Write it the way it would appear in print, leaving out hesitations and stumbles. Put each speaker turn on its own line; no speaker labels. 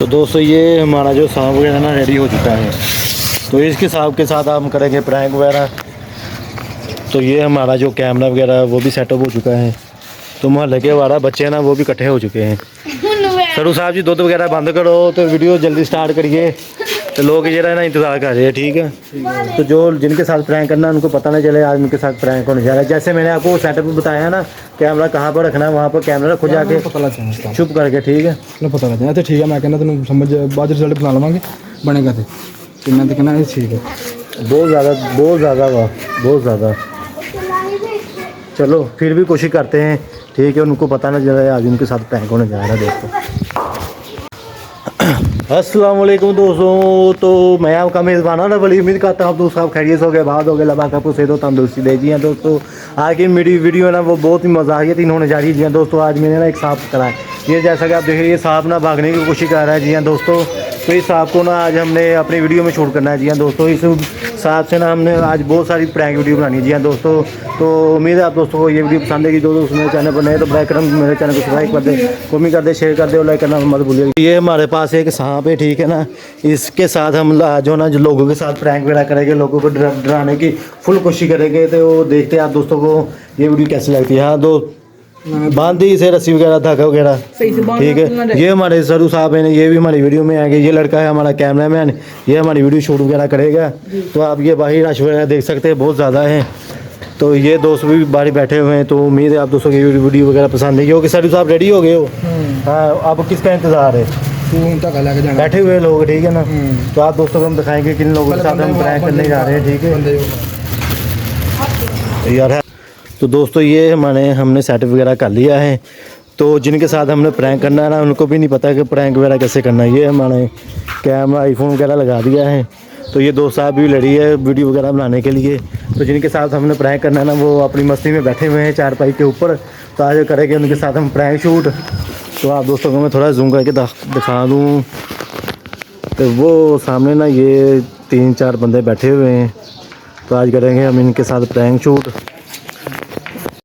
तो दोस्तों ये हमारा जो सांप वगैरह ना रेडी हो चुका है। तो इसके सांप के साथ हम करेंगे प्रैंक वगैरह। तो ये हमारा जो कैमरा वगैरह वो भी सेटअप हो चुका है। तो मोहल्ले के हमारा बच्चे हैं ना वो भी इकट्ठे हो चुके हैं। सरू साहब जी दूध वगैरह बंद करो तो वीडियो जल्दी स्टार्ट करिए। तो लोग ये ना इंतज़ार कर रहे हैं, ठीक है। तो जो जिनके साथ प्रैंक करना है उनको पता नहीं चले आज उनके साथ प्रैंक होने जा रहा है। जैसे मैंने आपको सेटअप बताया ना, कैमरा कहाँ पर रखना है वहाँ पर कैमरा रखो जाके
पता लग जाए
चुप करके, ठीक है
ना पता लग जाए। तो ठीक है, मैं कहना तेन समझ बाद रिजल्ट बना लवांगे बनेगा तो मैं तो कहना ये ठीक है।
बहुत ज़्यादा वाह, बहुत ज़्यादा। चलो फिर भी कोशिश करते हैं, ठीक है। उनको पता ना चला आज उनके साथ प्रैंक होने जा रहा है दोस्तों। अस्सलाम वालेकुम दोस्तों, तो मैं आपका मेज़बान ना बड़ी उम्मीद करता हूँ दोस्तों आप खैरियत हो गए, बाद हो गए, लबा का पुसे दो तंदुरुस्ती दे जी। हैं दोस्तों आज की मेरी वीडियो है ना वो बहुत ही मज़ाकियत होने जा रही है जी। हैं दोस्तों आज मैंने ना एक सांप करा है, ये जैसा कि आप देख रहे हैं ये सांप ना भागने की कोशिश कर रहा है जी। हैं दोस्तों तो इस सांप को ना आज हमने अपनी वीडियो में शूट करना है जी। हैं दोस्तों इस सांप से ना हमने आज बहुत सारी प्रैंक वीडियो बनानी है जी। हैं दोस्तों तो उम्मीद है आप दोस्तों को ये वीडियो पसंद है कि जो दोस्त मेरे चैनल पर नए तो लाइक करना, मेरे चैनल को सब्सक्राइब कर दे, कमेंट कर दे, शेयर कर दे और लाइक करना मत भूलिएगा। ये हमारे पास एक सांप है, ठीक है ना। इसके साथ हम जो ना जो लोगों के साथ प्रैंक वगैरह करेंगे, लोगों को डराने की फुल कोशिश करेंगे। तो वो देखते हैं आप दोस्तों को ये वीडियो कैसी लगती है। हाँ दो बांध दी इसे रस्सी वगैरह धागा वगैरह, ठीक है। ये हमारे सरू साहब हैं, ये भी हमारी वीडियो में आएंगे। ये लड़का है हमारा कैमरामैन, ये हमारी वीडियो शूट वगैरह करेगा। तो आप ये बाहरी रश वगैरह देख सकते हैं बहुत ज़्यादा है। तो ये दोस्त भी बाहर बैठे हुए हैं। तो उम्मीद है आप दोस्तों की वीडियो वगैरह पसंद है क्योंकि सरू साहब रेडी हो गए हो। हाँ अब किसका इंतज़ार है, बैठे हुए लोग, ठीक है ना। तो आप दोस्तों को हम दिखाएंगे किन लोगों के साथ हम प्रैंक करने जा रहे हैं, ठीक है यार है। तो दोस्तों ये हमने सेटअप वगैरह कर लिया है। तो जिनके साथ हमने प्रैंक करना है ना उनको भी नहीं पता कि प्रैंक वगैरह कैसे करना है। ये हमारे कैमरा आईफोन वगैरह लगा दिया है। तो ये दोस्त साहब भी लड़ी है वीडियो वगैरह बनाने के लिए। तो जिनके साथ हमने प्रैंक करना है ना वो अपनी मस्ती में बैठे हुए हैं चारपाई के ऊपर। तो आज करेंगे उनके साथ हम प्रैंक शूट। तो आप दोस्तों को मैं थोड़ा जूम करके दिखा दूँ तो वो सामने ना ये 3-4 बंदे बैठे हुए हैं। तो आज करेंगे हम इनके साथ प्रैंक शूट।